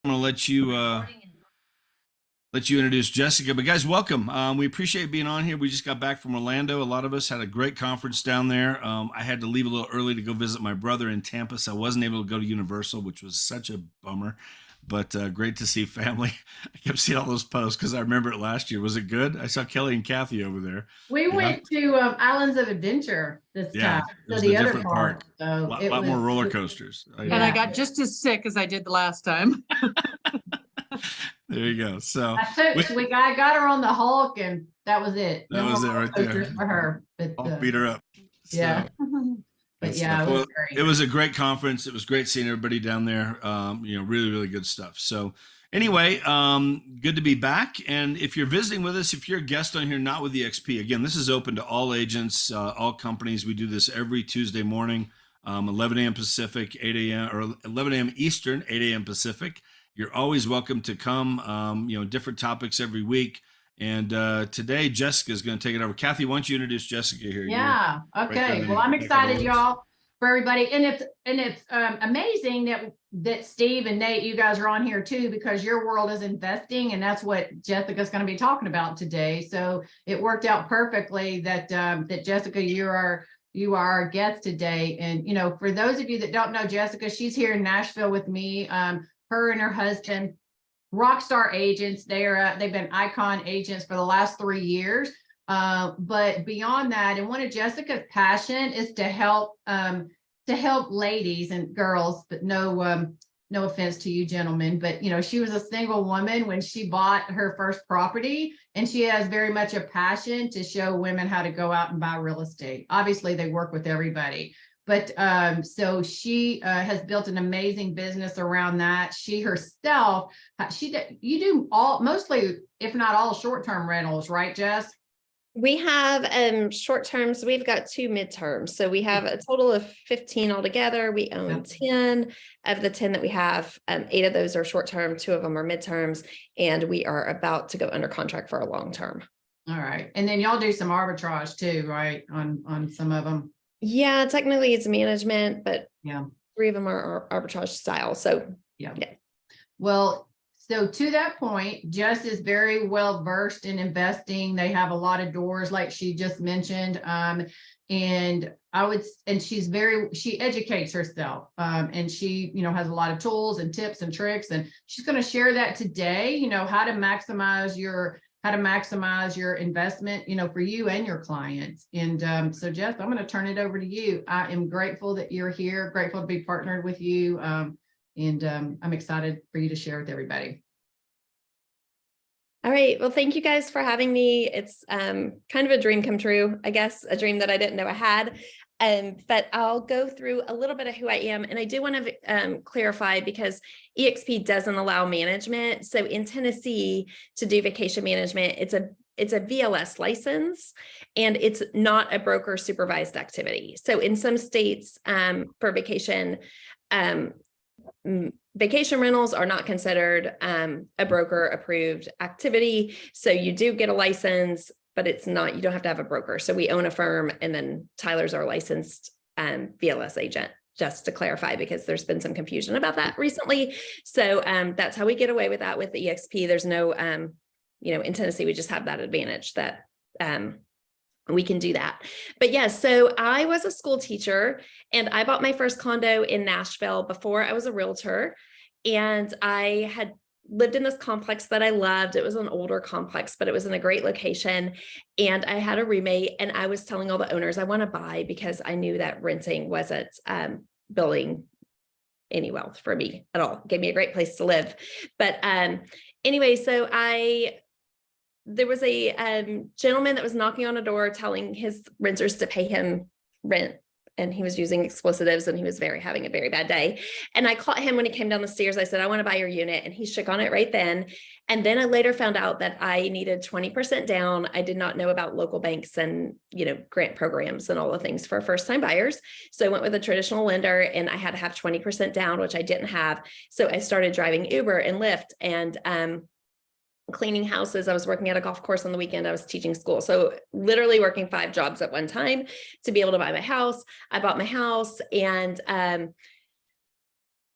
I'm going to let you introduce Jessica. But guys, welcome. We appreciate being on here. We just got back from Orlando. A lot of us had a great conference down there. I had to leave a little early to go visit my brother in Tampa, so I wasn't able to go to Universal, which was such a bummer. But great to see family. I kept seeing all those posts because I remember it last year. Was it good? I saw Kelly and Kathy over there. We Yeah, went to Islands of Adventure this yeah. time, It so was the the other different part. park. So A it lot more was, roller coasters. Oh, And I yeah. got just as sick as I did the last time. There you go. So I got her on the Hulk, and that was it. that No more was it roller right there. coasters for her. But I'll beat her up. yeah, So, but good yeah, stuff. it was Well, great. it was a great conference. It was great seeing everybody down there. Really, really good stuff. So anyway, good to be back. And if you're visiting with us, if you're a guest on here, not with EXP, again, this is open to all agents, all companies. We do this every Tuesday morning, 11 a.m. Pacific, 8 a.m. or 11 a.m. Eastern, 8 a.m. Pacific. You're always welcome to come. Different topics every week. And today, Jessica is going to take it over. Kathy, why don't you introduce Jessica here? Yeah. Okay. Well, I'm excited, y'all, for everybody, and it's amazing that Steve and Nate, you guys are on here too, because your world is investing, and that's what Jessica's going to be talking about today. So it worked out perfectly that that Jessica, you are our guest today. And for those of you that don't know Jessica, she's here in Nashville with me. Her and her husband, rockstar agents. They've been icon agents for the last 3 years. But beyond that, and one of Jessica's passion is to help ladies and girls, but no offense to you gentlemen, but she was a single woman when she bought her first property, and she has very much a passion to show women how to go out and buy real estate. Obviously, they work with everybody. But so she has built an amazing business around that. She herself, you do mostly, if not all, short-term rentals, right, Jess? We have short terms. We've got 2 midterms. So we have a total of 15 altogether. We own 10 of the 10 that we have. 8 of those are short term, 2 of them are midterms, and we are about to go under contract for a long term. All right. And then y'all do some arbitrage too, right? On some of them. Yeah, technically it's management, but yeah, 3 of them are arbitrage style. So yeah. Well, so to that point, Jess is very well versed in investing. They have a lot of doors, like she just mentioned. And she educates herself. And she, has a lot of tools and tips and tricks, and she's going to share that today, how to maximize your investment, for you and your clients. And so Jess, I'm going to turn it over to you. I am grateful that you're here, grateful to be partnered with you. And I'm excited for you to share with everybody. All right. Well, thank you guys for having me. It's kind of a dream come true, I guess, a dream that I didn't know I had. But I'll go through a little bit of who I am. And I do want to clarify, because EXP doesn't allow management. So in Tennessee, to do vacation management, it's a VLS license, and it's not a broker supervised activity. So in some states, for vacation rentals are not considered a broker approved activity. So you do get a license, but it's not, you don't have to have a broker. So we own a firm, and then Tyler's our licensed VLS agent, just to clarify, because there's been some confusion about that recently. So that's how we get away with that with the EXP. There's no, in Tennessee, we just have that advantage that we can do that. But yes, so I was a school teacher, and I bought my first condo in Nashville before I was a realtor. And I had lived in this complex that I loved. It was an older complex, but it was in a great location. And I had a roommate, and I was telling all the owners I want to buy, because I knew that renting wasn't building any wealth for me at all. It gave me a great place to live. But anyway, so there was a gentleman that was knocking on a door telling his renters to pay him rent. And he was using expletives, and he was having a very bad day. And I caught him when he came down the stairs. I said, I want to buy your unit. And he shook on it right then. And then I later found out that I needed 20% down. I did not know about local banks and, grant programs and all the things for first time buyers. So I went with a traditional lender, and I had to have 20% down, which I didn't have. So I started driving Uber and Lyft, and cleaning houses. I was working at a golf course on the weekend. I was teaching school. So literally working 5 jobs at one time to be able to buy my house. I bought my house, and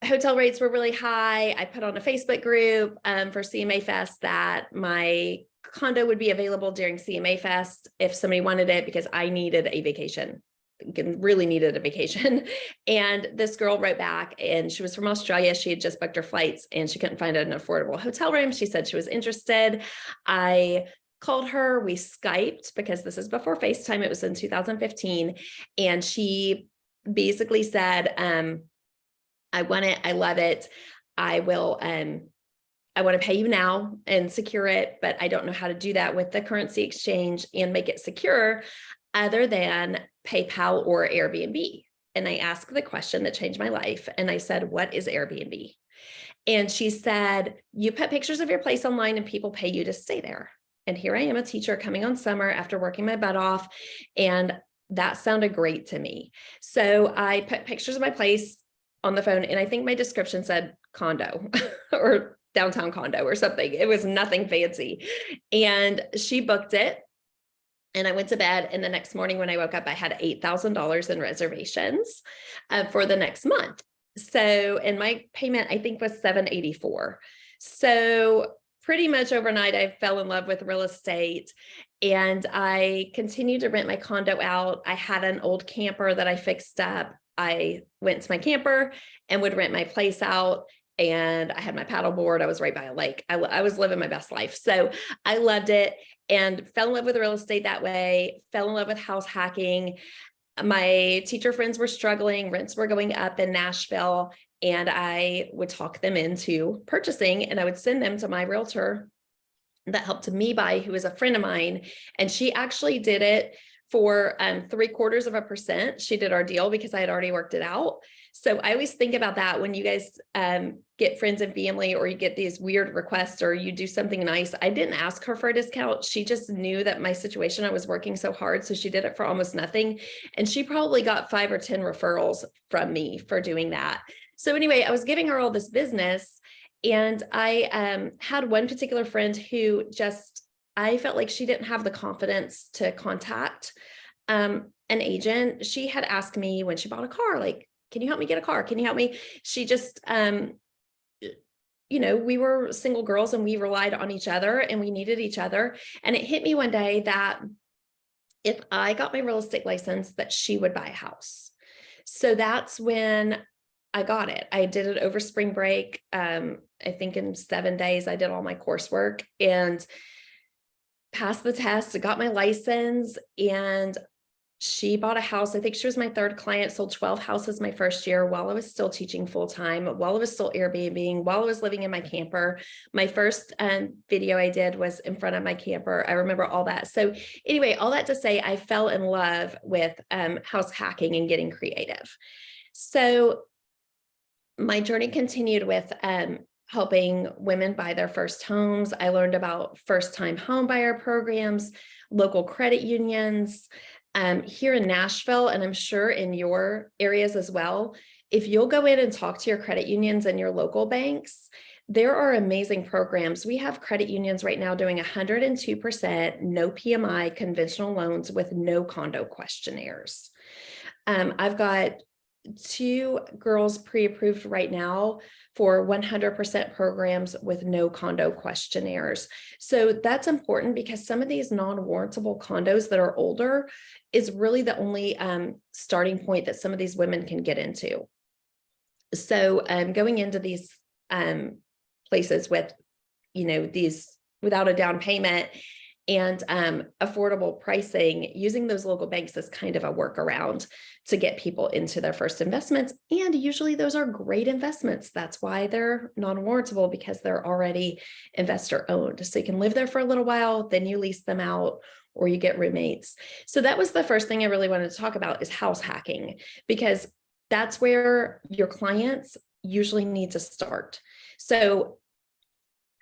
hotel rates were really high. I put on a Facebook group for CMA Fest that my condo would be available during CMA Fest if somebody wanted it, because I needed a vacation. Really needed a vacation. And this girl wrote back, and she was from Australia. She had just booked her flights and she couldn't find an affordable hotel room. She said she was interested. I called her, we Skyped, because this is before FaceTime. It was in 2015. And she basically said, I want it. I love it. I will, I want to pay you now and secure it, but I don't know how to do that with the currency exchange and make it secure other than PayPal or Airbnb. And I asked the question that changed my life. And I said, what is Airbnb? And she said, you put pictures of your place online and people pay you to stay there. And here I am, a teacher coming on summer after working my butt off. And that sounded great to me. So I put pictures of my place on the phone, and I think my description said condo or downtown condo or something. It was nothing fancy. And she booked it. And I went to bed, and the next morning when I woke up, I had $8,000 in reservations for the next month. So, and my payment, I think, was $784. So pretty much overnight, I fell in love with real estate, and I continued to rent my condo out. I had an old camper that I fixed up. I went to my camper and would rent my place out. And I had my paddleboard. I was right by a lake. I was living my best life. So I loved it and fell in love with real estate that way, fell in love with house hacking. My teacher friends were struggling. Rents were going up in Nashville, and I would talk them into purchasing, and I would send them to my realtor that helped me buy, who is a friend of mine. And she actually did it for 0.75%. She did our deal because I had already worked it out. So I always think about that when you guys get friends and family, or you get these weird requests, or you do something nice. I didn't ask her for a discount. She just knew that my situation, I was working so hard. So she did it for almost nothing. And she probably got 5 or 10 referrals from me for doing that. So anyway, I was giving her all this business, and I had one particular friend who I felt like she didn't have the confidence to contact an agent. She had asked me when she bought a car, like, can you help me get a car? Can you help me? She just, we were single girls and we relied on each other and we needed each other. And it hit me one day that if I got my real estate license, that she would buy a house. So that's when I got it. I did it over spring break. I think in 7 days, I did all my coursework and passed the test. I got my license, and she bought a house. I think she was my third client, sold 12 houses my first year while I was still teaching full time, while I was still Airbnb, while I was living in my camper. My first video I did was in front of my camper. I remember all that. So anyway, all that to say, I fell in love with house hacking and getting creative. So my journey continued with helping women buy their first homes. I learned about first-time home buyer programs, local credit unions. Here in Nashville, and I'm sure in your areas as well, if you'll go in and talk to your credit unions and your local banks, there are amazing programs. We have credit unions right now doing 102% no PMI conventional loans with no condo questionnaires. I've got 2 girls pre-approved right now for 100% programs with no condo questionnaires. So that's important because some of these non-warrantable condos that are older is really the only starting point that some of these women can get into. So going into these places with, these without a down payment and affordable pricing, using those local banks is kind of a workaround to get people into their first investments. And usually those are great investments. That's why they're non-warrantable, because they're already investor owned. So you can live there for a little while, then you lease them out, or you get roommates. So that was the first thing I really wanted to talk about, is house hacking, because that's where your clients usually need to start. So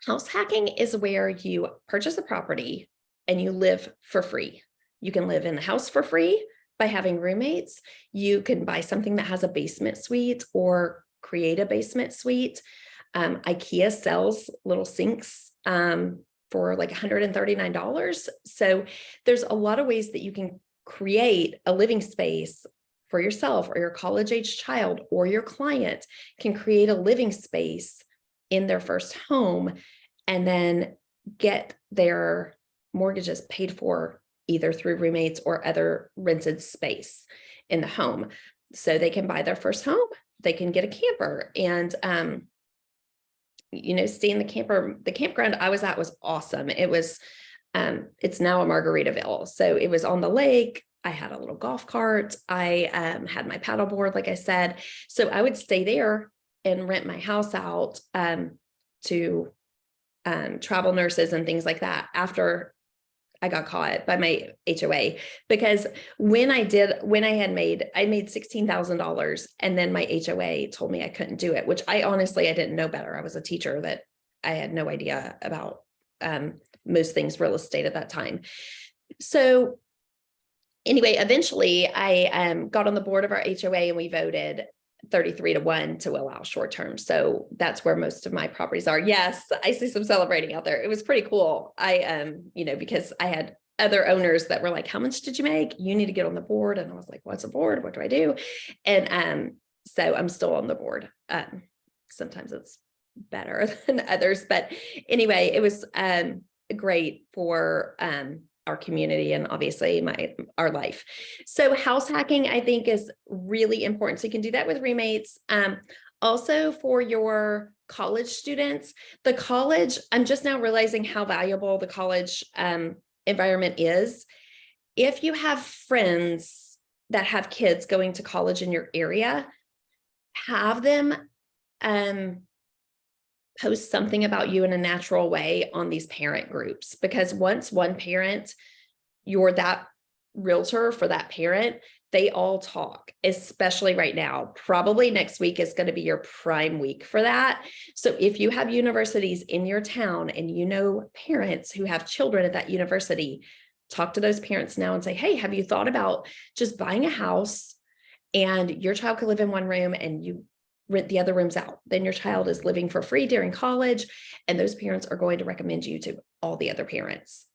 house hacking is where you purchase a property and you live for free. You can live in the house for free by having roommates. You can buy something that has a basement suite or create a basement suite. IKEA sells little sinks for like $139. So there's a lot of ways that you can create a living space for yourself or your college age child or your client can create a living space in their first home and then get their mortgages paid for either through roommates or other rented space in the home. So they can buy their first home, they can get a camper and, stay in the campground I was at was awesome. It was, it's now a Margaritaville. So it was on the lake. I had a little golf cart. I had my paddleboard, like I said. So I would stay there and rent my house out to travel nurses and things like that after I got caught by my HOA, because I made $16,000 and then my HOA told me I couldn't do it, which I didn't know better. I was a teacher that I had no idea about most things real estate at that time. So anyway, eventually I got on the board of our HOA and we voted 33-1 to allow short term. So that's where most of my properties are. Yes, I see some celebrating out there. It was pretty cool. Because I had other owners that were like, how much did you make? You need to get on the board. And I was like, what's a board? What do I do? And so I'm still on the board. Sometimes it's better than others. But anyway, it was great for our community and obviously our life. So house hacking, I think, is really important. So you can do that with roommates. Also for your college students, I'm just now realizing how valuable the college environment is. If you have friends that have kids going to college in your area, have them post something about you in a natural way on these parent groups, because once one parent, you're that realtor for that parent, they all talk, especially right now. Probably next week is going to be your prime week for that. So if you have universities in your town and parents who have children at that university, talk to those parents now and say, hey, have you thought about just buying a house and your child could live in one room and you rent the other rooms out? Then your child is living for free during college, and those parents are going to recommend you to all the other parents.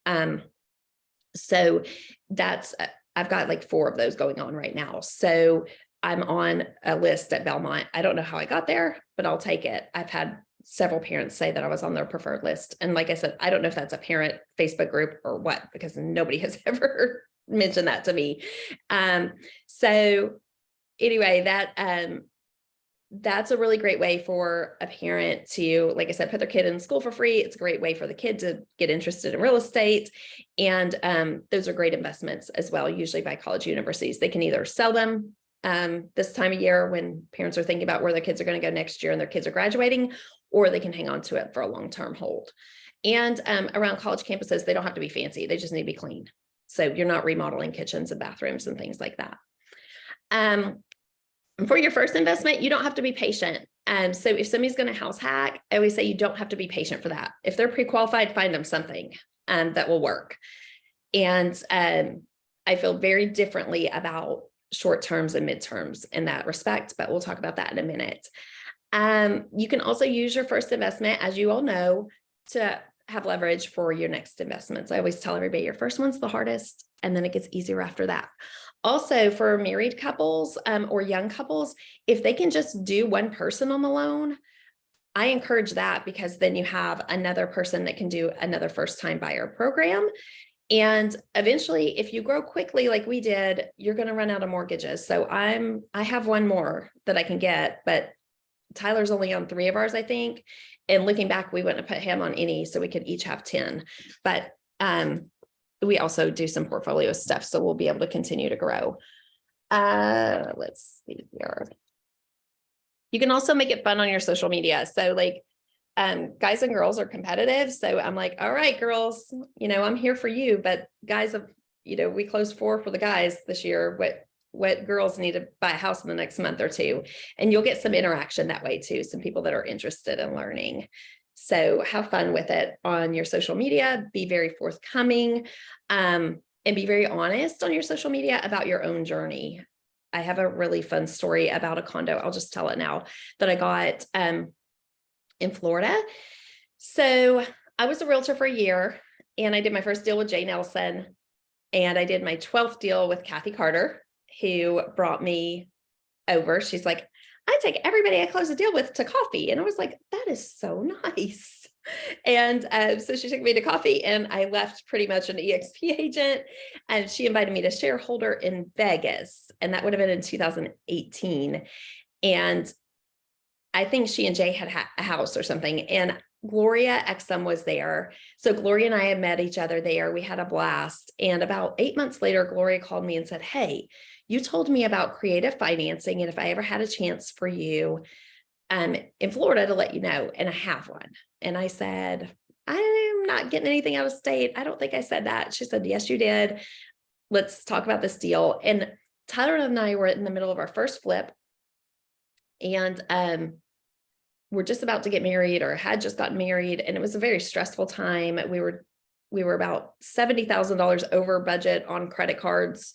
So that's, I've got like 4 of those going on right now. So I'm on a list at Belmont. I don't know how I got there, but I'll take it. I've had several parents say that I was on their preferred list. And like I said, I don't know if that's a parent Facebook group or what, because nobody has ever mentioned that to me. So anyway, that's a really great way for a parent to, like I said, put their kid in school for free. It's a great way for the kid to get interested in real estate. And those are great investments as well, usually by college universities. They can either sell them this time of year when parents are thinking about where their kids are going to go next year and their kids are graduating, or they can hang on to it for a long-term hold. And around college campuses, they don't have to be fancy. They just need to be clean. So you're not remodeling kitchens and bathrooms and things like that. For your first investment, you don't have to be patient. So if somebody's going to house hack, I always say you don't have to be patient for that. If they're pre-qualified, find them something that will work. And I feel very differently about short terms and midterms in that respect, but we'll talk about that in a minute. You can also use your first investment, as you all know, to have leverage for your next investments. I always tell everybody your first one's the hardest, and then it gets easier after that. Also, for married couples or young couples, if they can just do one person on the loan, I encourage that, because then you have another person that can do another first-time buyer program. And eventually, if you grow quickly like we did, you're going to run out of mortgages. So I have one more that I can get, but Tyler's only on 3 of ours, I think. And looking back, we wouldn't have put him on any, so we could each have 10. But we also do some portfolio stuff, so we'll be able to continue to grow. Let's see here. You can also make it fun on your social media. So like guys and girls are competitive. So I'm like, all right, girls, I'm here for you. But guys, we closed 4 for the guys this year. What girls need to buy a house in the next month or 2. And you'll get some interaction that way too. Some people that are interested in learning. So have fun with it on your social media, be very forthcoming, and be very honest on your social media about your own journey. I have a really fun story about a condo. I'll just tell it now, that I got in Florida. So I was a realtor for a year, and I did my first deal with Jay Nelson, and I did my 12th deal with Kathy Carter, who brought me over. She's like, I take everybody I close a deal with to coffee. And I was like, that is so nice. And so she took me to coffee, and I left pretty much an EXP agent, and she invited me to shareholder in Vegas. And that would have been in 2018. And I think she and Jay had a house or something, and Gloria Exum was there. So Gloria and I had met each other there. We had a blast. And about 8 months later, Gloria called me and said, hey, you told me about creative financing, and if I ever had a chance for you in Florida to let you know, and I have one. And I said, I'm not getting anything out of state. I don't think I said that. She said, yes, you did. Let's talk about this deal. And Tyler and I were in the middle of our first flip, and we're just about to get married, or had just gotten married. And it was a very stressful time. We were about $70,000 over budget on credit cards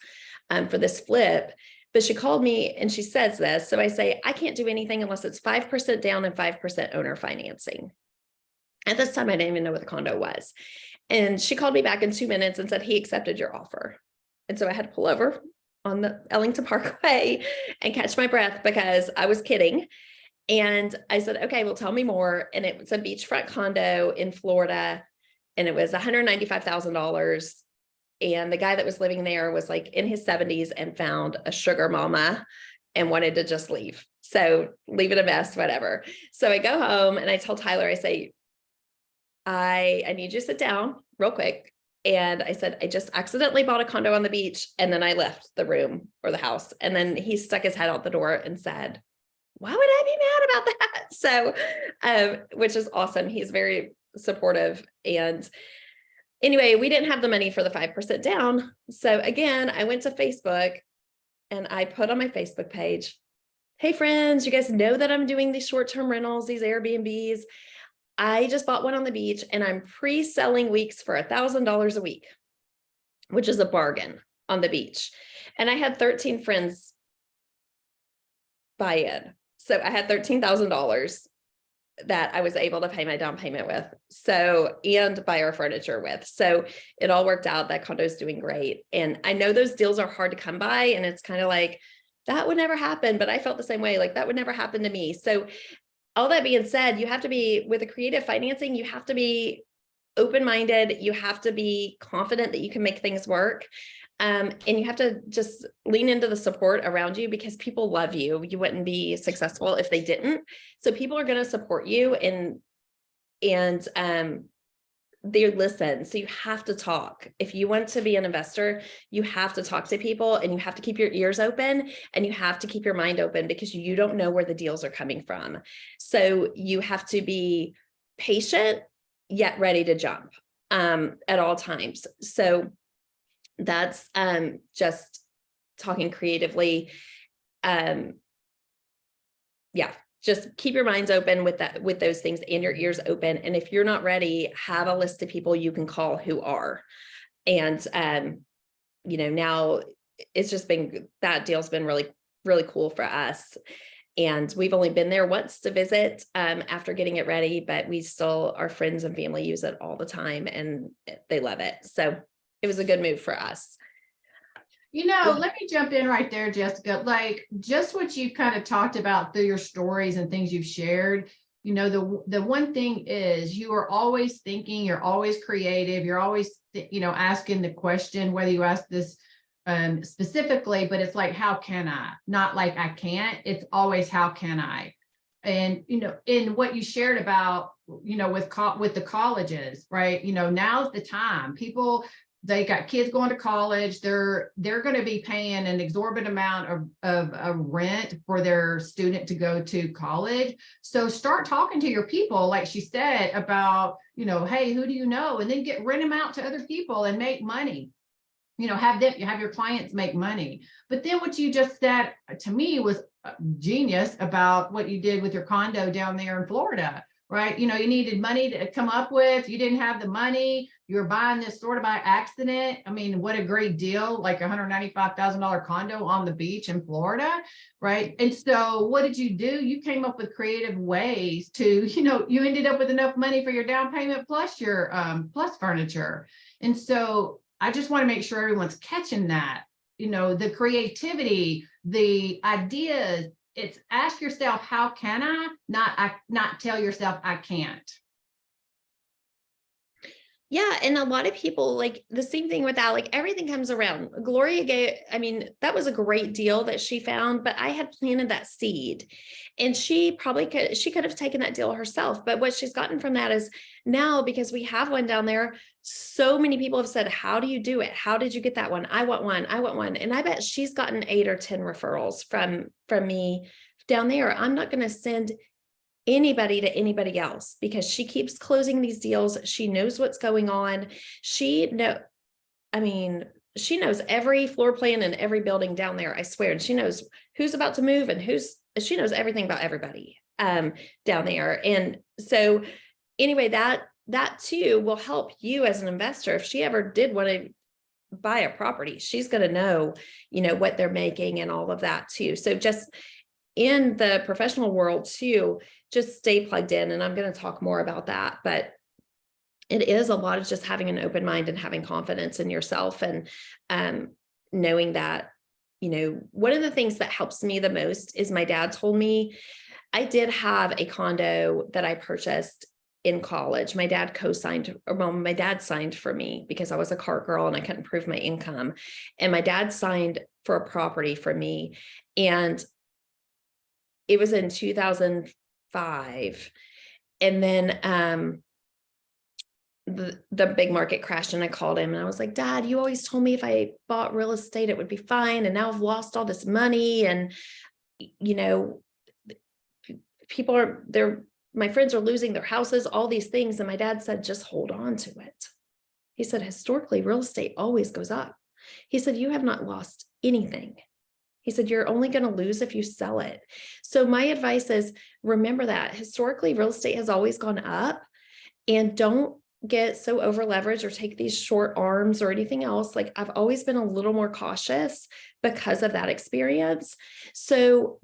for this flip. But she called me and she says this. So I say, I can't do anything unless it's 5% down and 5% owner financing. At this time, I didn't even know what the condo was. And she called me back in 2 minutes and said, he accepted your offer. And so I had to pull over on the Ellington Parkway and catch my breath, because I was kidding. And I said, okay, well, tell me more. And it was a beachfront condo in Florida, and it was $195,000. And the guy that was living there was like in his 70s and found a sugar mama and wanted to just leave. So leave it a mess, whatever. So I go home and I tell Tyler, I say, I need you to sit down real quick. And I said, I just accidentally bought a condo on the beach. And then I left the room or the house. And then he stuck his head out the door and said, why would I be mad about that? So, which is awesome. He's very supportive. And anyway, we didn't have the money for the 5% down. So again, I went to Facebook and I put on my Facebook page, hey friends, you guys know that I'm doing these short-term rentals, these Airbnbs. I just bought one on the beach, and I'm pre-selling weeks for $1,000 a week, which is a bargain on the beach. And I had 13 friends buy in. So I had $13,000 that I was able to pay my down payment with. So, and buy our furniture with. So it all worked out. That condo is doing great. And I know those deals are hard to come by, and it's kind of like, that would never happen. But I felt the same way, like that would never happen to me. So all that being said, you have to be, with a creative financing, you have to be open-minded. You have to be confident that you can make things work. And you have to just lean into the support around you, because people love you. You wouldn't be successful if they didn't. So people are going to support you, and they listen. So you have to talk. If you want to be an investor, you have to talk to people, and you have to keep your ears open, and you have to keep your mind open, because you don't know where the deals are coming from. So you have to be patient, yet ready to jump at all times. So that's just talking creatively. Yeah, just keep your minds open with that, with those things, and your ears open. And if you're not ready, have a list of people you can call who are. And now it's just been, that deal's been really, really cool for us. And we've only been there once to visit after getting it ready, but we still, our friends and family use it all the time, and they love it. So it was a good move for us. Let me jump in right there, Jessica. Like, just what you kind of talked about through your stories and things you've shared, the one thing is, you are always thinking, you're always creative, you're always, asking the question, whether you ask this specifically, but it's like, how can I? Not like I can't, it's always, how can I? And, in what you shared about, with the colleges, right? Now's the time. People, they got kids going to college. They're going to be paying an exorbitant amount of rent for their student to go to college. So start talking to your people, like she said, about, hey, who do you know? And then rent them out to other people and make money. Have your clients make money. But then what you just said to me was genius about what you did with your condo down there in Florida, right? You needed money to come up with. You didn't have the money. You were buying this sort of by accident. I mean, what a great deal, like $195,000 condo on the beach in Florida, right? And so what did you do? You came up with creative ways to, you ended up with enough money for your down payment plus your plus furniture. And so I just want to make sure everyone's catching that. the creativity, the ideas. It's ask yourself, how can I, not tell yourself I can't. Yeah. And a lot of people, like the same thing with that, like everything comes around. Gloria gave, I mean, that was a great deal that she found, but I had planted that seed, and she could have taken that deal herself. But what she's gotten from that is now, because we have one down there, so many people have said, how do you do it? How did you get that one? I want one. I want one. And I bet she's gotten 8 or 10 referrals from me down there. I'm not going to send anybody to anybody else because she keeps closing these deals. She knows what's going on. She knows every floor plan in every building down there, I swear. And she knows who's about to move and she knows everything about everybody down there. And so anyway, that too will help you as an investor. If she ever did want to buy a property, she's going to know, what they're making and all of that too. So just in the professional world too, just stay plugged in. And I'm going to talk more about that, but it is a lot of just having an open mind and having confidence in yourself, and knowing that, one of the things that helps me the most is my dad told me, I did have a condo that I purchased in college. My dad my dad signed for me because I was a cart girl and I couldn't prove my income. And my dad signed for a property for me. And it was in 2005. And then the big market crashed, and I called him and I was like, Dad, you always told me if I bought real estate, it would be fine. And now I've lost all this money. And, my friends are losing their houses, all these things. And my dad said, just hold on to it. He said, historically, real estate always goes up. He said, you have not lost anything. He said, you're only going to lose if you sell it. So my advice is, remember that historically real estate has always gone up, and don't get so over leveraged or take these short arms or anything else. Like, I've always been a little more cautious because of that experience. So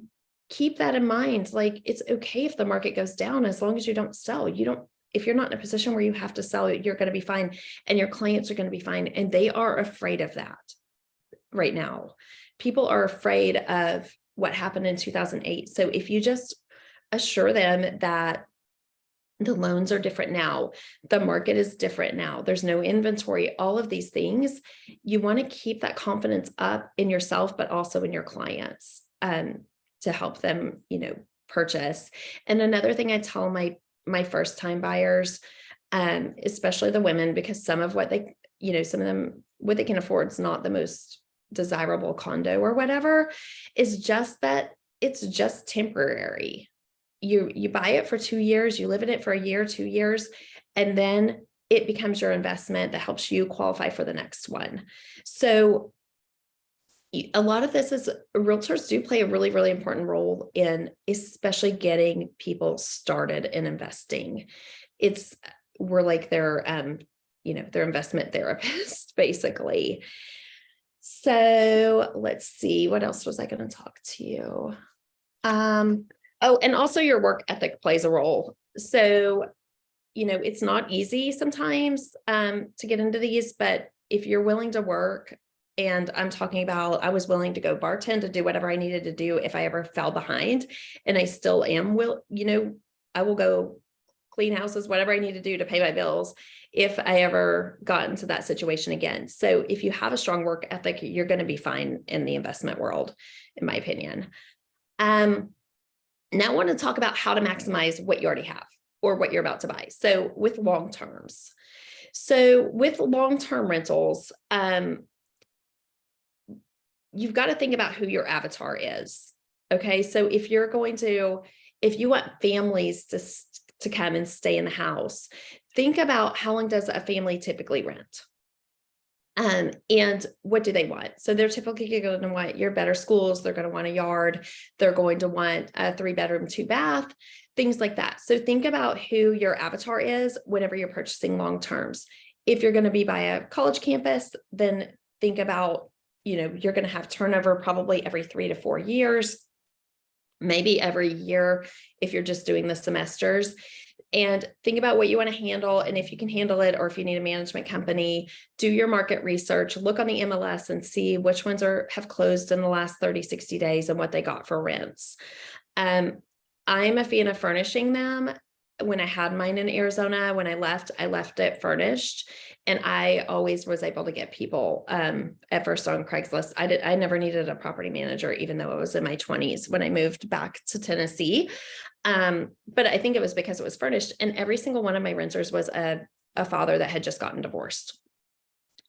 keep that in mind. Like, it's okay if the market goes down, as long as you don't sell. If you're not in a position where you have to sell, you're going to be fine, and your clients are going to be fine. And they are afraid of that right now. People are afraid of what happened in 2008. So if you just assure them that the loans are different now, the market is different now, there's no inventory, all of these things, you want to keep that confidence up in yourself, but also in your clients, to help them, purchase. And another thing I tell my first time buyers, especially the women, because some of what they can afford is not the most desirable condo or whatever, is just that it's just temporary. You buy it for 2 years, you live in it for a year, 2 years, and then it becomes your investment that helps you qualify for the next one. So a lot of this is, realtors do play a really, really important role in especially getting people started in investing. We're like their investment therapist, basically. So let's see, what else was I going to talk to you? And also your work ethic plays a role. So, it's not easy sometimes to get into these, but if you're willing to work, and I'm talking about, I was willing to go bartend, to do whatever I needed to do if I ever fell behind, and I still am, I will go clean houses, whatever I need to do to pay my bills if I ever got into that situation again. So if you have a strong work ethic, you're going to be fine in the investment world, in my opinion. Now I want to talk about how to maximize what you already have or what you're about to buy. So with long-term rentals, you've got to think about who your avatar is. Okay. So if you want families to come and stay in the house, think about how long does a family typically rent? And what do they want? So they're typically going to want your better schools. They're going to want a yard. They're going to want a 3-bedroom, 2-bath, things like that. So think about who your avatar is whenever you're purchasing long-terms. If you're going to be by a college campus, then think about, you're going to have turnover probably every 3 to 4 years, maybe every year if you're just doing the semesters. and think about what you want to handle. And if you can handle it, or if you need a management company, do your market research, look on the MLS and see which ones have closed in the last 30, 60 days and what they got for rents. I'm a fan of furnishing them. When I had mine in Arizona, when I left it furnished, and I always was able to get people at first on Craigslist. I never needed a property manager, even though I was in my 20s when I moved back to Tennessee. But I think it was because it was furnished, and every single one of my renters was a father that had just gotten divorced.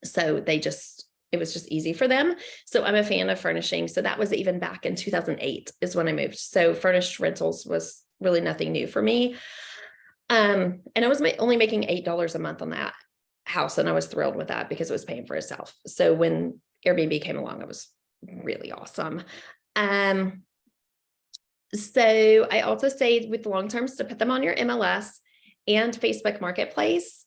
So it was just easy for them. So I'm a fan of furnishing. So that was even back in 2008 is when I moved. So furnished rentals was really nothing new for me. And I was only making $8 a month on that house. And I was thrilled with that because it was paying for itself. So when Airbnb came along, it was really awesome. So I also say with the long terms to put them on your MLS and Facebook Marketplace,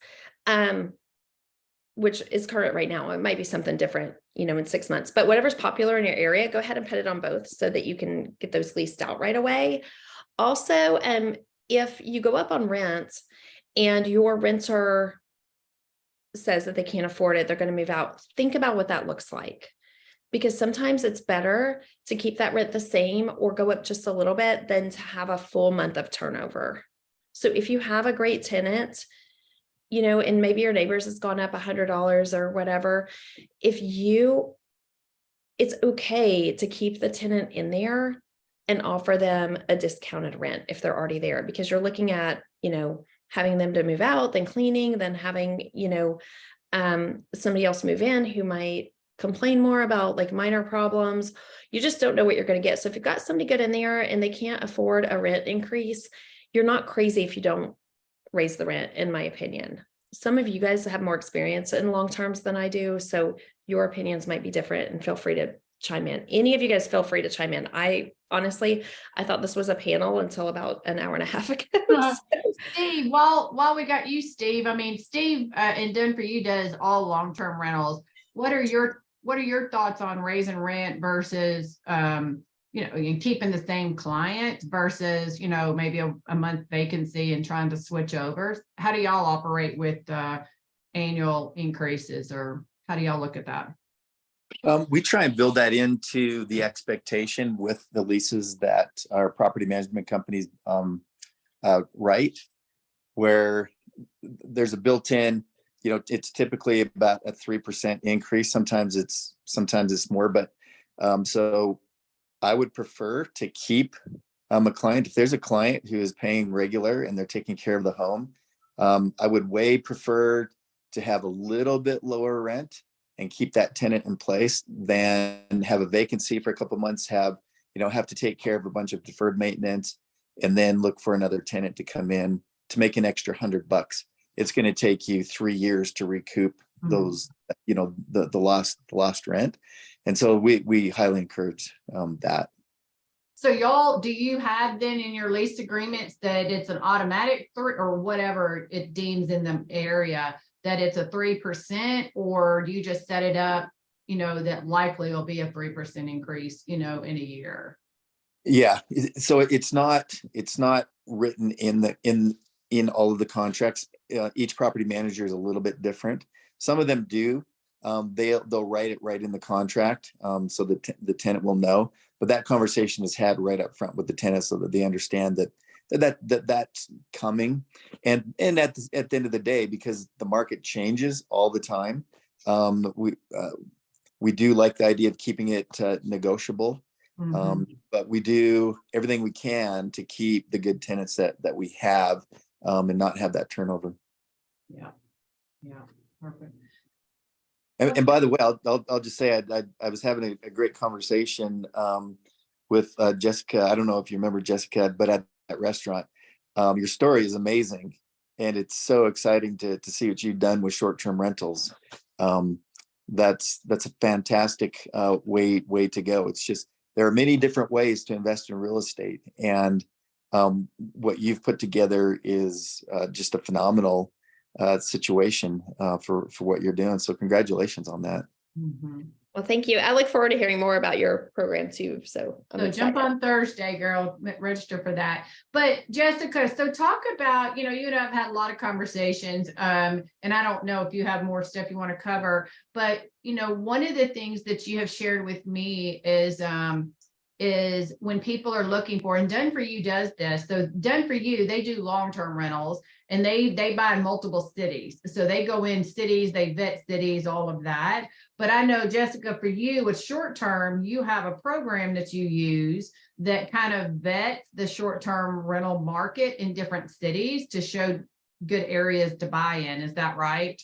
which is current right now. It might be something different, in 6 months, but whatever's popular in your area, go ahead and put it on both so that you can get those leased out right away. Also, if you go up on rent and your renter says that they can't afford it, they're going to move out, think about what that looks like. Because sometimes it's better to keep that rent the same or go up just a little bit than to have a full month of turnover. So if you have a great tenant, and maybe your neighbors has gone up $100 or whatever, it's okay to keep the tenant in there and offer them a discounted rent if they're already there, because you're looking at, having them to move out, then cleaning, then having, somebody else move in who might complain more about like minor problems. You just don't know what you're going to get. So if you've got somebody good in there and they can't afford a rent increase, you're not crazy if you don't raise the rent, in my opinion. Some of you guys have more experience in long terms than I do, so your opinions might be different, and feel free to chime in. Any of you guys feel free to chime in. I thought this was a panel until about an hour and a half ago. Steve, while we got you, Steve, Steve in Denver, you does all long-term rentals. What are your thoughts on raising rent versus, keeping the same client versus, maybe a month vacancy and trying to switch over? How do y'all operate with annual increases, or how do y'all look at that? We try and build that into the expectation with the leases that our property management companies write, where there's a built-in, it's typically about a 3% increase. Sometimes it's more, but so I would prefer to keep a client. If there's a client who is paying regular and they're taking care of the home, I would way prefer to have a little bit lower rent and keep that tenant in place than have a vacancy for a couple of months, have to take care of a bunch of deferred maintenance, and then look for another tenant to come in to make an extra $100. It's going to take you 3 years to recoup those, the lost rent. And so we highly encourage that. So do you have then in your lease agreements that it's an automatic or whatever it deems in the area, that it's a 3%, or do you just set it up, that likely will be a 3% increase, in a year? Yeah. So it's not written in all of the contracts. Each property manager is a little bit different. Some of them do. They'll write it right in the contract, so that the tenant will know. But that conversation is had right up front with the tenant so that they understand that's coming. And at the end of the day, because the market changes all the time, we do like the idea of keeping it negotiable. But we do everything we can to keep the good tenants that we have, and not have that turnover. Yeah. Perfect. And by the way, I'll just say I was having a great conversation with Jessica. I don't know if you remember Jessica, but at that restaurant, your story is amazing, and it's so exciting to see what you've done with short-term rentals. That's a fantastic way to go. It's just, there are many different ways to invest in real estate, and what you've put together is just a phenomenal situation for what you're doing. So congratulations on that. Well, thank you. I look forward to hearing more about your program too. So I'm So excited. jump on Thursday, girl, register for that. But Jessica, so talk about, you and I have had a lot of conversations, and I don't know if you have more stuff you want to cover, but one of the things that you have shared with me is when people are looking for, and Done For You does this. So Done For You, they do long-term rentals, and they buy in multiple cities. So they go in cities, they vet cities, all of that. But I know, Jessica, for you with short-term, you have a program that you use that kind of vets the short-term rental market in different cities to show good areas to buy in. Is that right?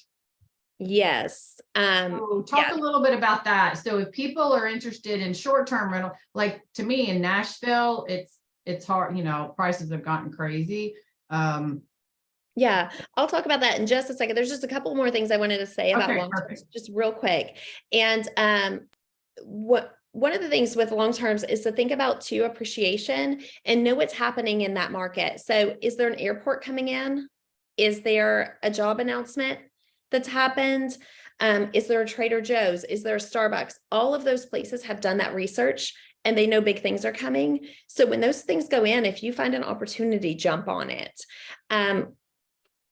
Yes. So talk a little bit about that. So if people are interested in short-term rental, like to me in Nashville, it's hard, prices have gotten crazy. Yeah, I'll talk about that in just a second. There's just a couple more things I wanted to say about Okay, long-term, perfect. just real quick. And one of the things with long terms is to think about too appreciation and know what's happening in that market. So is there an airport coming in? Is there a job announcement that's happened? Is there a Trader Joe's? Is there a Starbucks? All of those places have done that research and they know big things are coming. So when those things go in, if you find an opportunity, jump on it.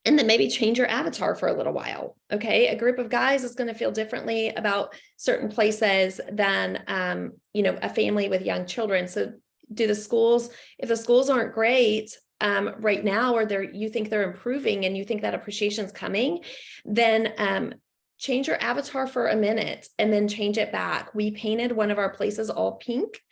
And then maybe change your avatar for a little while. Okay. A group of guys is going to feel differently about certain places than, a family with young children. So do the schools, if the schools aren't great right now, or you think they're improving and you think that appreciation is coming, then change your avatar for a minute and then change it back. We painted one of our places all pink,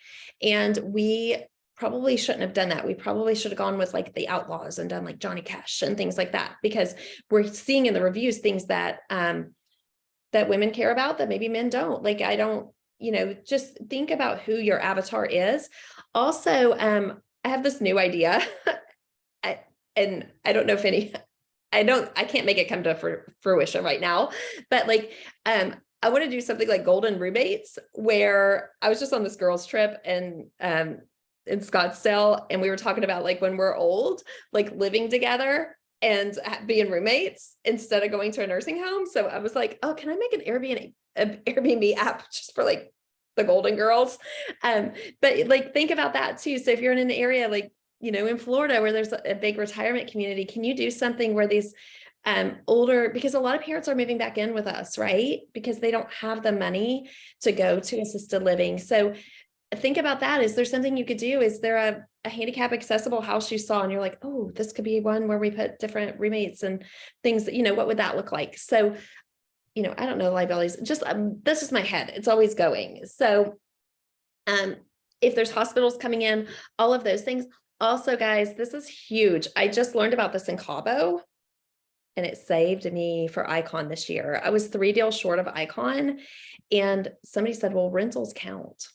and we probably shouldn't have done that. We probably should have gone with like the Outlaws and done like Johnny Cash and things like that, because we're seeing in the reviews things that that women care about that maybe men don't. Like, I don't, just think about who your avatar is. Also, I have this new idea and I don't know if I can't make it come to fruition right now, but I want to do something like golden roommates, where I was just on this girls trip and in Scottsdale, and we were talking about like when we're old, like living together and being roommates instead of going to a nursing home. So I was like, oh, can I make an Airbnb app just for like the Golden Girls? But like, think about that too. So if you're in an area like, in Florida where there's a big retirement community, can you do something where these older, because a lot of parents are moving back in with us, right? Because they don't have the money to go to assisted living. So think about that. Is there something you could do? Is there a handicap accessible house you saw and you're like, oh, this could be one where we put different roommates and things that, what would that look like? So, I don't know, liabilities, just, this is my head. It's always going. So, if there's hospitals coming in, all of those things. Also, guys, this is huge. I just learned about this in Cabo, and it saved me for Icon this year. I was 3 deals short of Icon, and somebody said, well, rentals count.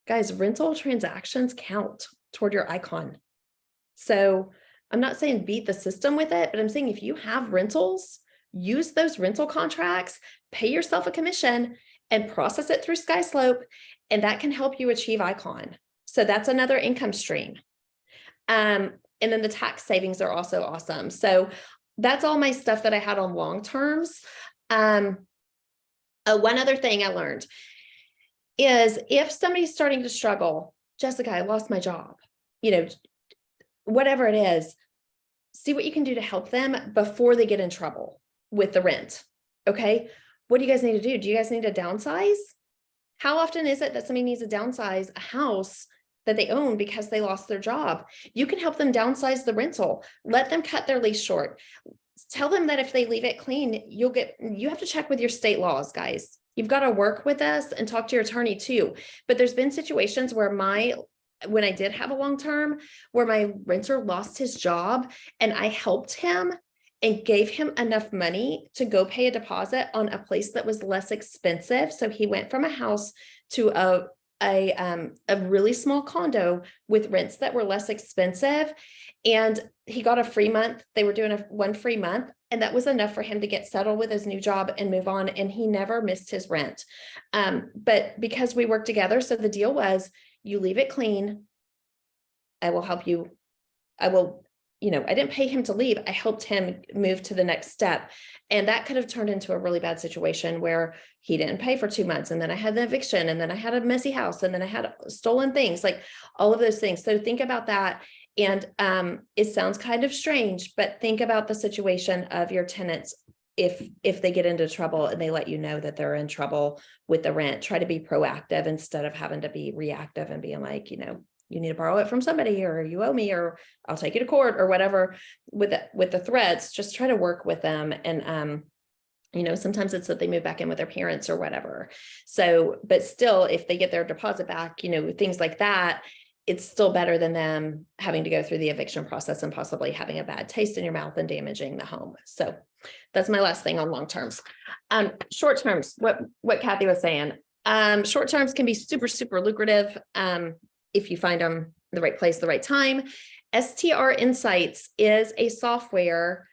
Guys, rental transactions count toward your Icon. So I'm not saying beat the system with it, but I'm saying if you have rentals, use those rental contracts, pay yourself a commission, and process it through SkySlope, and that can help you achieve Icon. So that's another income stream. And then the tax savings are also awesome. So that's all my stuff that I had on long terms. One other thing I learned is if somebody's starting to struggle, Jessica, I lost my job, whatever it is, see what you can do to help them before they get in trouble with the rent. Okay. What do you guys need to do? Do you guys need to downsize? How often is it that somebody needs to downsize a house that they own because they lost their job? You can help them downsize the rental. Let them cut their lease short. Tell them that if they leave it clean, you have to check with your state laws, guys. You've got to work with us and talk to your attorney too. But there's been situations where when I did have a long term, where my renter lost his job and I helped him and gave him enough money to go pay a deposit on a place that was less expensive. So he went from a house to a really small condo with rents that were less expensive, and he got a free month. They were doing one free month, and that was enough for him to get settled with his new job and move on. And he never missed his rent. But because we worked together, so the deal was, you leave it clean, I will help you. I will, I didn't pay him to leave. I helped him move to the next step. And that could have turned into a really bad situation where he didn't pay for 2 months. And then I had the eviction, and then I had a messy house, and then I had stolen things, like all of those things. So think about that. And it sounds kind of strange, but think about the situation of your tenants. If they get into trouble and they let you know that they're in trouble with the rent, try to be proactive instead of having to be reactive and being like, you need to borrow it from somebody, or you owe me, or I'll take you to court, or whatever. With the threats, just try to work with them. And sometimes it's that they move back in with their parents or whatever. So, but still, if they get their deposit back, things like that, it's still better than them having to go through the eviction process and possibly having a bad taste in your mouth and damaging the home. So that's my last thing on long terms. Short terms, what Kathy was saying, short terms can be super, super lucrative if you find them in the right place, the right time. STR Insights is a software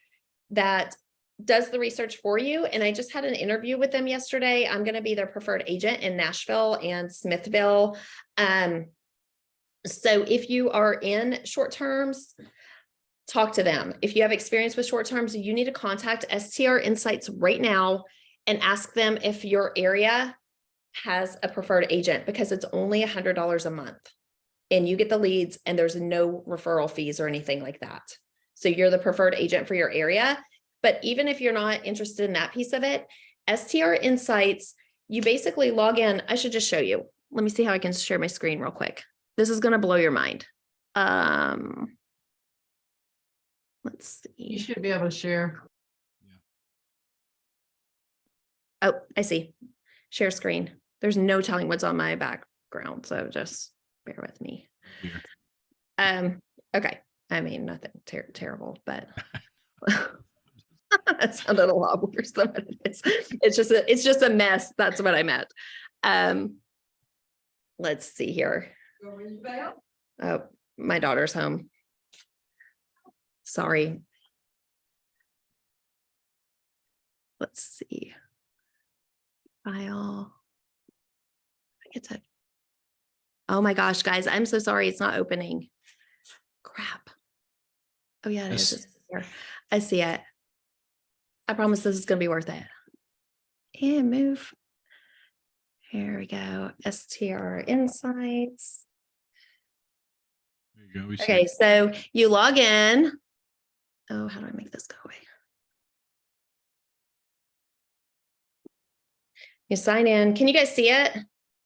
that does the research for you. And I just had an interview with them yesterday. I'm going to be their preferred agent in Nashville and Smithville. So if you are in short terms, talk to them. If you have experience with short terms, you need to contact STR Insights right now and ask them if your area has a preferred agent, because it's only $100 a month and you get the leads and there's no referral fees or anything like that. So you're the preferred agent for your area. But even if you're not interested in that piece of it, STR Insights, you basically log in. I should just show you. Let me see how I can share my screen real quick. This is going to blow your mind. Let's see. You should be able to share. Oh, I see. Share screen. There's no telling what's on my background, so just bear with me. Okay. I mean, nothing terrible, but that sounded a lot worse than what it is. It's just a mess. That's what I meant. Let's see here. Oh, my daughter's home. Sorry. Let's see. File. I get to. Oh my gosh, guys, I'm so sorry. It's not opening. Crap. Oh yeah, it is. It's here. I see it. I promise this is going to be worth it. And move. Here we go. STR Insights. There you go. We Okay, so you log in. Oh, how do I make this go away? You sign in. Can you guys see it?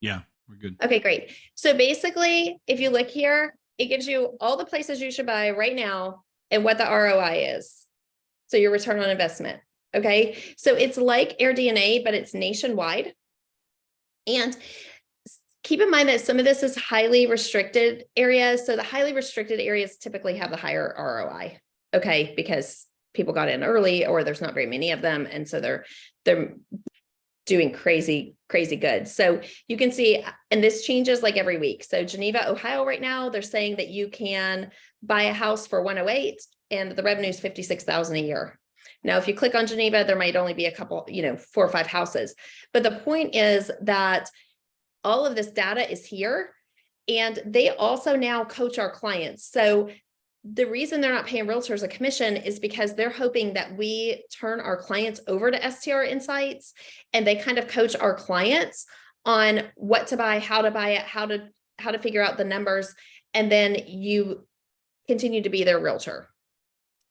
Yeah, we're good. Okay, great. So basically, if you look here, it gives you all the places you should buy right now and what the ROI is. So your return on investment. Okay, so it's like AirDNA, but it's nationwide. And keep in mind that some of this is highly restricted areas. So the highly restricted areas typically have the higher ROI. Okay, because people got in early, or there's not very many of them, and so they're doing crazy good. So you can see, and this changes like every week. So Geneva, Ohio, right now, they're saying that you can buy a house for 108 and the revenue is 56,000 a year. Now, if you click on Geneva, there might only be a couple, 4 or 5 houses. But the point is that all of this data is here, and they also now coach our clients. So the reason they're not paying realtors a commission is because they're hoping that we turn our clients over to STR Insights, and they kind of coach our clients on what to buy, how to buy it, how to figure out the numbers, and then you continue to be their realtor.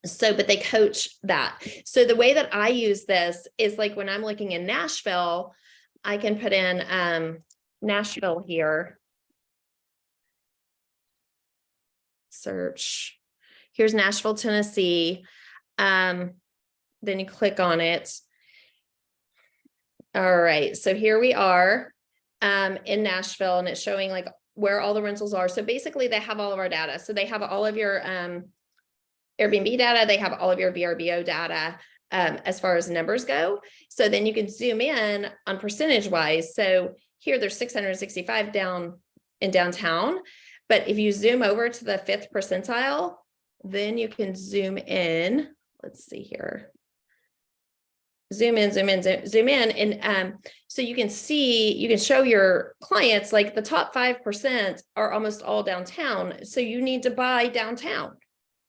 So, but they coach that. So the way that I use this is like when I'm looking in Nashville, I can put in Nashville here. Search. Here's Nashville, Tennessee. Then you click on it. All right, so here we are in Nashville, and it's showing like where all the rentals are. So basically they have all of our data. So they have all of your Airbnb data, they have all of your VRBO data as far as numbers go. So then you can zoom in on percentage wise. So here there's 665 down in downtown. But if you zoom over to the 5th percentile, then you can zoom in. Let's see here. Zoom in. And so you can see, you can show your clients like the top 5% are almost all downtown. So you need to buy downtown.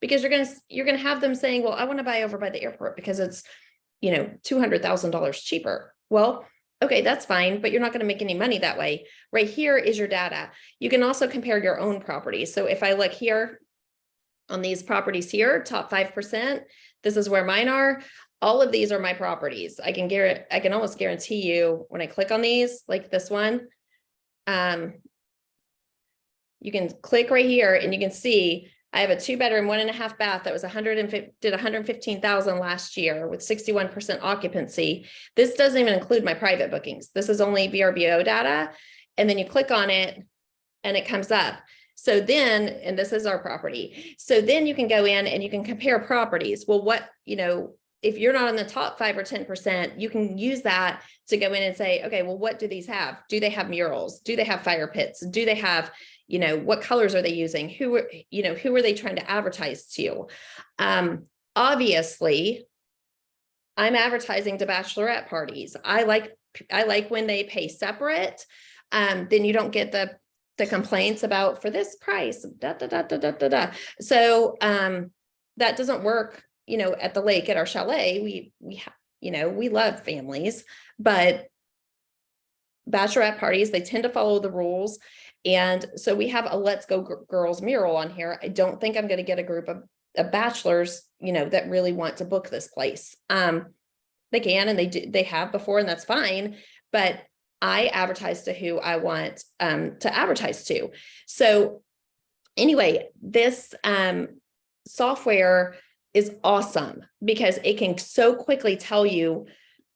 because you're gonna have them saying, well, I want to buy over by the airport because it's, $200,000 cheaper. Well, okay, that's fine, but you're not going to make any money that way. Right here is your data. You can also compare your own properties. So if I look here on these properties here, top 5%, this is where mine are. All of these are my properties. I can almost guarantee you when I click on these, like this one, you can click right here and you can see I have a 2-bedroom, 1.5 bath that was 115,000 last year with 61% occupancy. This doesn't even include my private bookings. This is only VRBO data. And then you click on it and it comes up. So then, and this is our property. So then you can go in and you can compare properties. Well, if you're not in the top 5 or 10%, you can use that to go in and say, okay, well, what do these have? Do they have murals? Do they have fire pits? Do they have, what colors are they using? Who are they trying to advertise to? Obviously, I'm advertising to bachelorette parties. I like when they pay separate. Then you don't get the complaints about for this price, So that doesn't work, at the lake at our chalet. We love families, but bachelorette parties, they tend to follow the rules. And so we have a Let's Go Girls mural on here. I don't think I'm going to get a group of bachelors, that really want to book this place. They can, and they have before, and that's fine. But I advertise to who I want to advertise to. So anyway, this software is awesome because it can so quickly tell you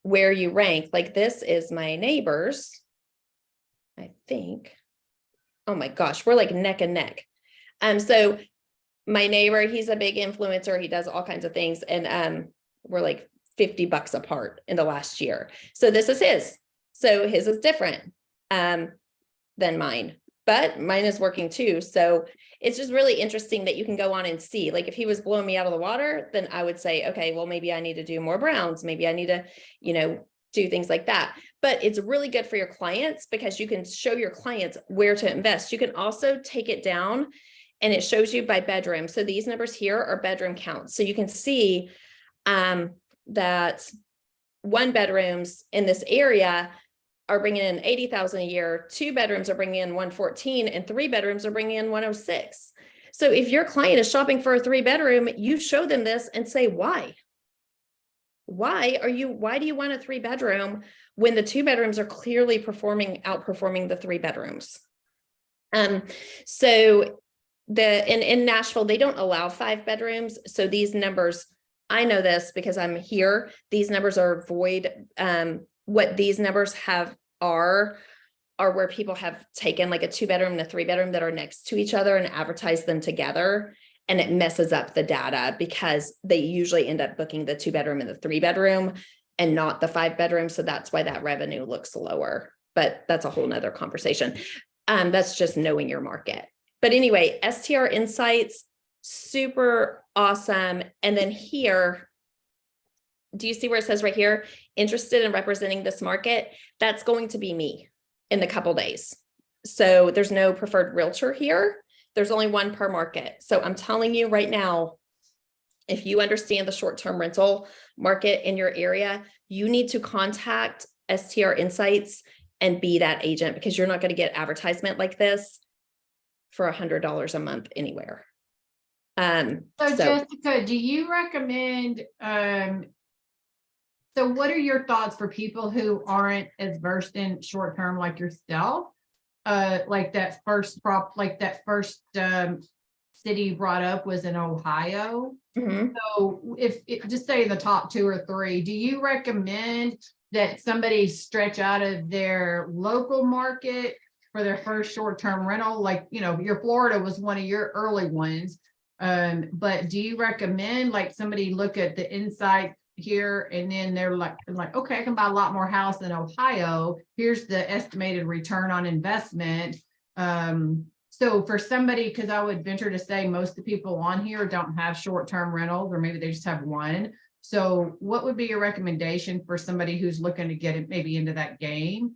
where you rank. Like this is my neighbors, I think. Oh my gosh, we're like neck and neck. So my neighbor, he's a big influencer. He does all kinds of things. And we're like $50 apart in the last year. So this is his. So his is different than mine, but mine is working too. So it's just really interesting that you can go on and see, like if he was blowing me out of the water, then I would say, okay, well, maybe I need to do more browns. Maybe I need to, do things like that. But it's really good for your clients because you can show your clients where to invest. You can also take it down and it shows you by bedroom. So these numbers here are bedroom counts. So you can see that 1-bedrooms in this area are bringing in 80,000 a year. 2 bedrooms are bringing in 114 and 3 bedrooms are bringing in 106. So if your client is shopping for a 3-bedroom, you show them this and say, why? Why do you want a 3-bedroom when the 2 bedrooms are clearly outperforming the 3 bedrooms? So in Nashville, they don't allow 5 bedrooms. So these numbers, I know this because I'm here. These numbers are void. What these numbers are where people have taken like a 2-bedroom and a 3-bedroom that are next to each other and advertised them together. And it messes up the data because they usually end up booking the 2-bedroom and the 3-bedroom and not the 5-bedroom. So that's why that revenue looks lower, but that's a whole nother conversation. That's just knowing your market. But anyway, STR Insights, super awesome. And then here, do you see where it says right here, interested in representing this market? That's going to be me in a couple days. So there's no preferred realtor here. There's only one per market. So I'm telling you right now, if you understand the short-term rental market in your area, you need to contact STR Insights and be that agent because you're not going to get advertisement like this for $100 a month anywhere. So Jessica, do you recommend, so what are your thoughts for people who aren't as versed in short-term like yourself? Like that first city you brought up was in Ohio. Mm-hmm. So if just say the top 2 or 3, do you recommend that somebody stretch out of their local market for their first short-term rental? Like, your Florida was one of your early ones. But do you recommend like somebody look at the insight here and then they're like, okay, I can buy a lot more house in Ohio. Here's the estimated return on investment. So for somebody, because I would venture to say most of the people on here don't have short-term rentals, or maybe they just have one. So what would be your recommendation for somebody who's looking to get it maybe into that game?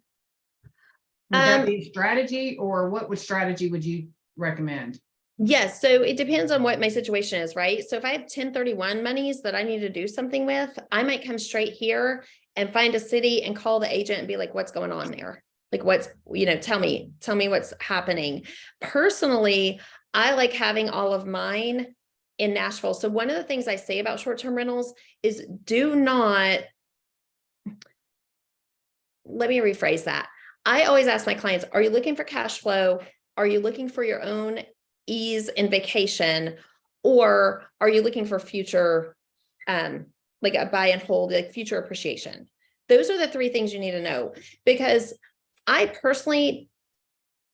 Would that be a strategy, or what strategy would you recommend? Yes, so it depends on what my situation is, right? So if I have 1031 monies that I need to do something with, I might come straight here and find a city and call the agent and be like, what's going on there? Like what's, tell me what's happening. Personally, I like having all of mine in Nashville. So one of the things I say about short-term rentals is do not, let me rephrase that. I always ask my clients, are you looking for cash flow? Are you looking for your own ease and vacation, or are you looking for future, like a buy and hold, like future appreciation? Those are the three things you need to know, because I personally,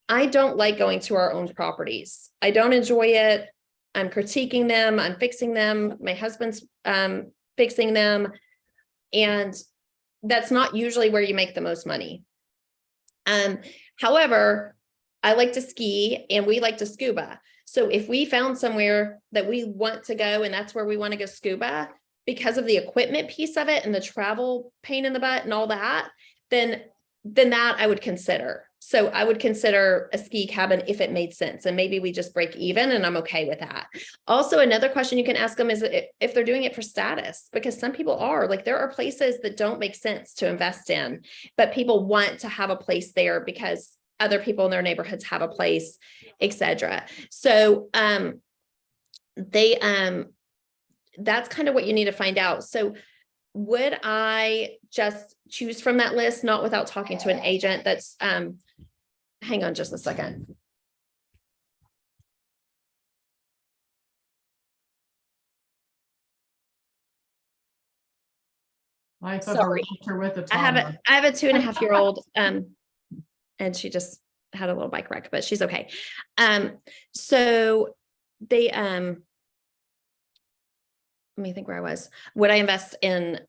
I don't like going to our own properties. I don't enjoy it. I'm critiquing them. I'm fixing them. My husband's fixing them. And that's not usually where you make the most money. However, I like to ski and we like to scuba. So if we found somewhere that we want to go and that's where we want to go scuba, because of the equipment piece of it and the travel pain in the butt and all that, then that I would consider. So I would consider a ski cabin if it made sense, and maybe we just break even and I'm okay with that. Also, another question you can ask them is if they're doing it for status, because some people are, like, there are places that don't make sense to invest in, but people want to have a place there because other people in their neighborhoods have a place, etc. So that's kind of what you need to find out. So would I just choose from that list, not without talking to an agent? That's hang on just a second. Life of a Sorry. realtor with a I have toddler. a 2.5-year-old and she just had a little bike wreck, but she's okay. So they let me think where I was. Would I invest in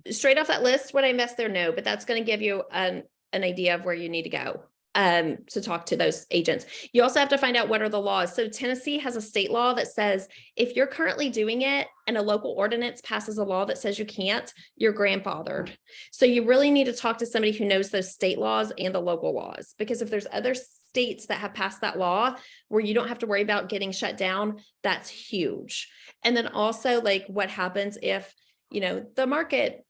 straight off that list? Would I invest there? No, but that's going to give you an idea of where you need to go to talk to those agents. You also have to find out what are the laws. So Tennessee has a state law that says if you're currently doing it and a local ordinance passes a law that says you can't, you're grandfathered. So you really need to talk to somebody who knows those state laws and the local laws, because if there's other states that have passed that law where you don't have to worry about getting shut down, that's huge. And then also, like, what happens if, the market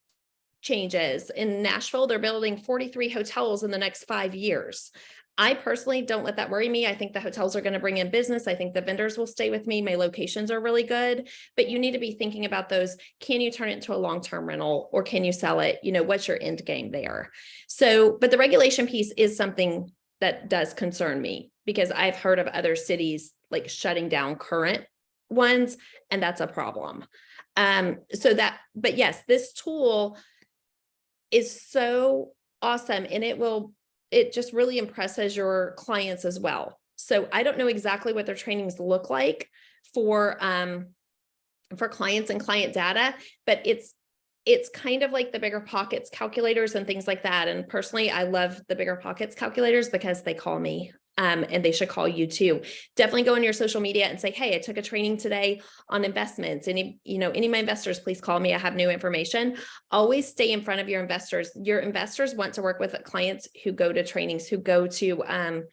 changes? In Nashville, they're building 43 hotels in the next 5 years. I personally don't let that worry me. I think the hotels are going to bring in business. I think the vendors will stay with me. My locations are really good, but you need to be thinking about those. Can you turn it into a long-term rental, or can you sell it? What's your end game there? So, but the regulation piece is something that does concern me, because I've heard of other cities like shutting down current ones, and that's a problem. But yes, this tool is so awesome, and it just really impresses your clients as well. So I don't know exactly what their trainings look like for clients and client data, but it's kind of like the Bigger Pockets calculators and things like that. And personally, I love the Bigger Pockets calculators because they call me. And they should call you too. Definitely go on your social media and say, hey, I took a training today on investments. Any of my investors, please call me. I have new information. Always stay in front of your investors. Your investors want to work with clients who go to trainings, who go to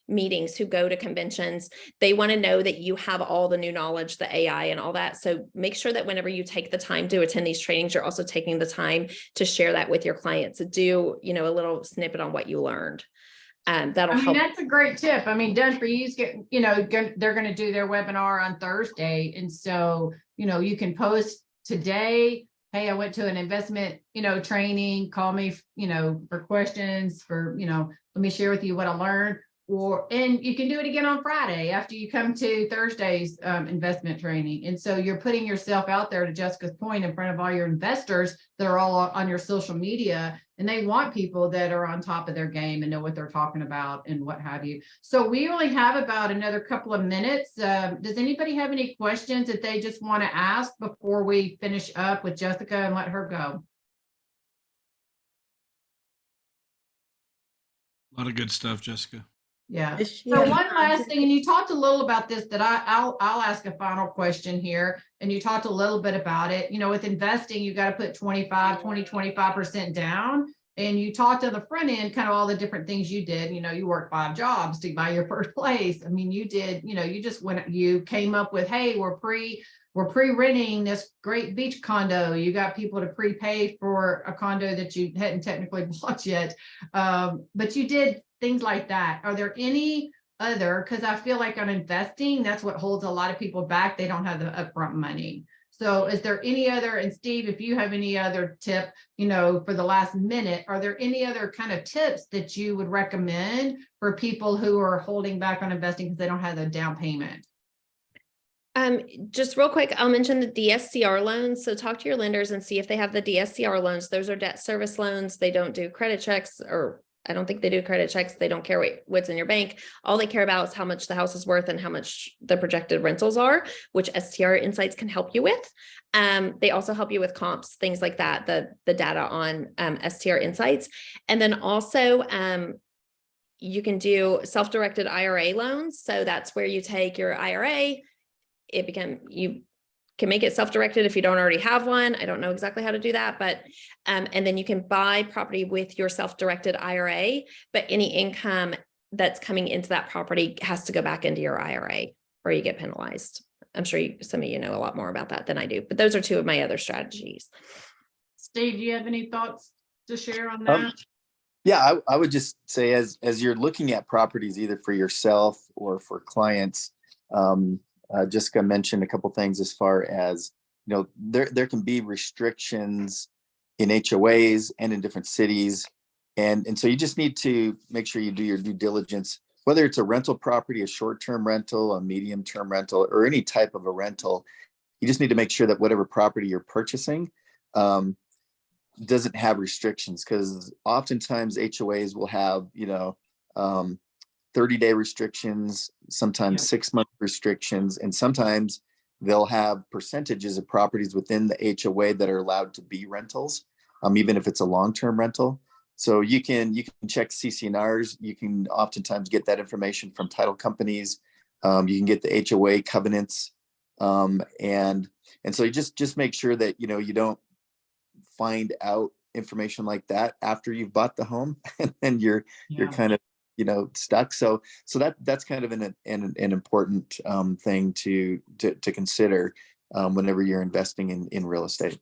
meetings, who go to conventions. They want to know that you have all the new knowledge, the AI and all that. So make sure that whenever you take the time to attend these trainings, you're also taking the time to share that with your clients. Do, a little snippet on what you learned. That'll help. That's a great tip. Done for you. They're going to do their webinar on Thursday. And so, you can post today, hey, I went to an investment, training, call me, for questions, let me share with you what I learned. And you can do it again on Friday after you come to Thursday's investment training. And so you're putting yourself out there, to Jessica's point, in front of all your investors that are all on your social media, and they want people that are on top of their game and know what they're talking about and what have you. So we only have about another couple of minutes. Does anybody have any questions that they just want to ask before we finish up with Jessica and let her go? A lot of good stuff, Jessica. Yeah. So one last thing, and you talked a little about this, that I'll ask a final question here. And you talked a little bit about it, with investing, you got to put 25% down. and you talked on the front end, kind of all the different things you did. You know, you worked 5 jobs to buy your first place. I mean, you did, you know, you came up with, hey, we're pre-renting this great beach condo. You got people to prepay for a condo that you hadn't technically bought yet. But you did things like that. Are there any other, because I feel like on investing, that's what holds a lot of people back. They don't have the upfront money. So is there any other, and Steve, if you have any other tip, you know, for the last minute, are there any other kind of tips that you would recommend for people who are holding back on investing because they don't have the down payment? Just real quick, I'll mention the DSCR loans. So talk to your lenders and see if they have the DSCR loans. Those are debt service loans. They don't do credit checks, or I don't think they do credit checks. They don't care what's in your bank. All they care about is how much the house is worth and how much the projected rentals are, which STR Insights can help you with. They also help you with comps, things like that, the data on STR Insights. And then also you can do self-directed IRA loans. So that's where you take your IRA. You can make it self-directed if you don't already have one. I don't know exactly how to do that, but, and then you can buy property with your self-directed IRA, but any income that's coming into that property has to go back into your IRA or you get penalized. I'm sure some of you know a lot more about that than I do, but those are 2 of my other strategies. Steve, do you have any thoughts to share on that? Yeah, I would just say as you're looking at properties, either for yourself or for clients, Jessica mentioned a couple things as far as, you know, there can be restrictions in HOAs and in different cities. And so you just need to make sure you do your due diligence, whether it's a rental property, a short-term rental, a medium-term rental, or any type of a rental. You just need to make sure that whatever property you're purchasing doesn't have restrictions, because oftentimes HOAs will have, you know, 30-day restrictions, sometimes 6-month restrictions, and sometimes they'll have percentages of properties within the HOA that are allowed to be rentals, even if it's a long-term rental. So you can check CC&Rs. You can oftentimes get that information from title companies. You can get the HOA covenants, and so you just make sure that, you know, you don't find out information like that after you've bought the home, and then you're kind of, you know, stuck. So that's kind of an important thing to consider whenever you're investing in real estate.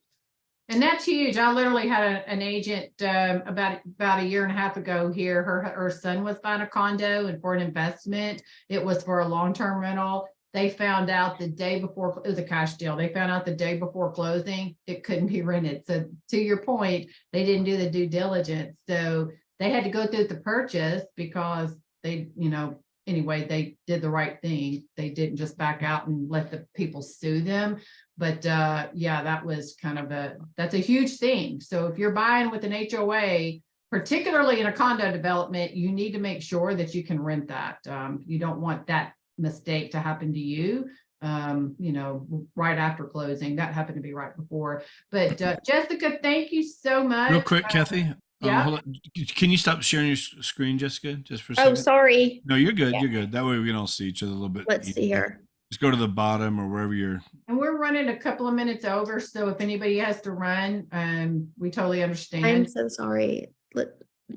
And that's huge. I literally had an agent about a year and a half ago here. Her son was buying a condo, and for an investment, it was for a long-term rental. They found out the day before, it was a cash deal. They found out the day before closing, it couldn't be rented. So to your point, they didn't do the due diligence. So they had to go through the purchase because they, you know, anyway, they did the right thing. They didn't just back out and let the people sue them. But yeah, that was kind of that's a huge thing. So if you're buying with an HOA, particularly in a condo development, you need to make sure that you can rent that. You don't want that mistake to happen to you, you know, right after closing. That happened to be right before. But Jessica, thank you so much. Real quick, Kathy. Yeah. Hold on. Can you stop sharing your screen, Jessica, just for a second? Oh, sorry. No, you're good. Yeah. You're good. That way we can all see each other a little bit. Let's see here. Just go to the bottom or wherever you're. And we're running a couple of minutes over, so if anybody has to run, we totally understand. I'm so sorry.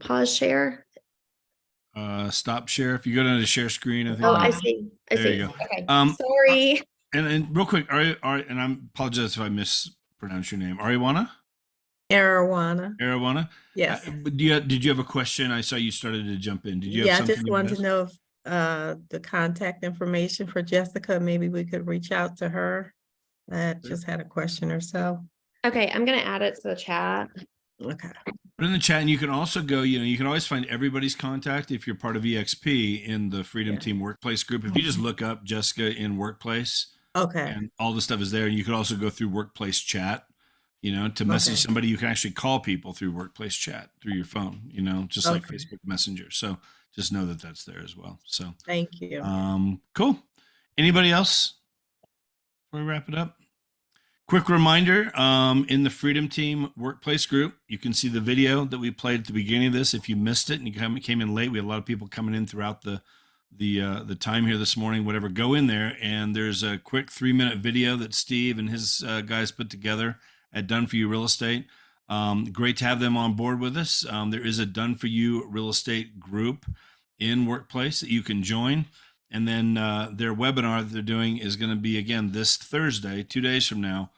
Pause share. Stop share. If you go down to share screen, I think. Oh, I see. I There see. you go. Okay. Sorry. Sorry. And real quick, and I apologize if I mispronounce your name. Ariwana? Arowana. Yes. Yes. Did you have a question? I saw you started to jump in. Did you have Yeah, I something? just wanted to know if the contact information for Jessica, maybe we could reach out to her. I just had a question or so. Okay, I'm gonna add it to the chat. Okay. Put in the chat, and you can also go, you know, you can always find everybody's contact if you're part of EXP in the Freedom Yeah. Team Workplace group. If you just look up Jessica in Workplace, Okay. and all the stuff is there. And you could also go through Workplace Chat, you know, to message Okay. somebody. You can actually call people through Workplace Chat through your phone, you know, just like Okay. Facebook Messenger. So just know that that's there as well. So Thank you. cool. Anybody else before we wrap it up? Quick reminder, in the Freedom Team Workplace group, you can see the video that we played at the beginning of this. If you missed it and you came in late, we had a lot of people coming in throughout the time here this morning, whatever. Go in there, and there's a quick 3-minute video that Steve and his guys put together at Done For You Real Estate. Great to have them on board with us. There is a done for you real estate group in Workplace that you can join. And then their webinar that they're doing is going to be, again, this Thursday, 2 days from now,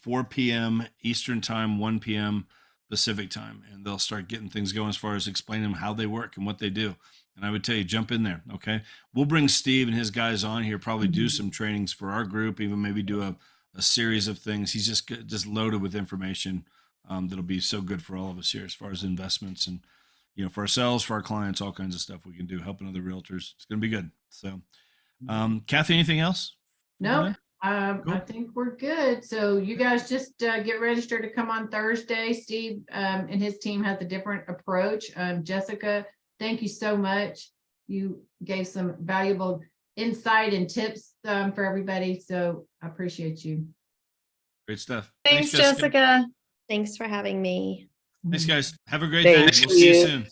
4 p.m. Eastern time, 1 p.m. Pacific time. And they'll start getting things going as far as explaining them how they work and what they do. And I would tell you, jump in there. Okay. We'll bring Steve and his guys on here, probably do some trainings for our group, even maybe do a series of things. He's just loaded with information that'll be so good for all of us here as far as investments and, for ourselves, for our clients, all kinds of stuff we can do, helping other realtors. It's going to be good. So, Kathy, anything else? No, Cool. I think we're good. So you guys just get registered to come on Thursday. Steve and his team has a different approach. Jessica, thank you so much. You gave some valuable insight and tips for everybody. So I appreciate you. Great stuff. Thanks, Jessica. Thanks for having me. Thanks, guys. Have a great day. Thanks. We'll see you soon.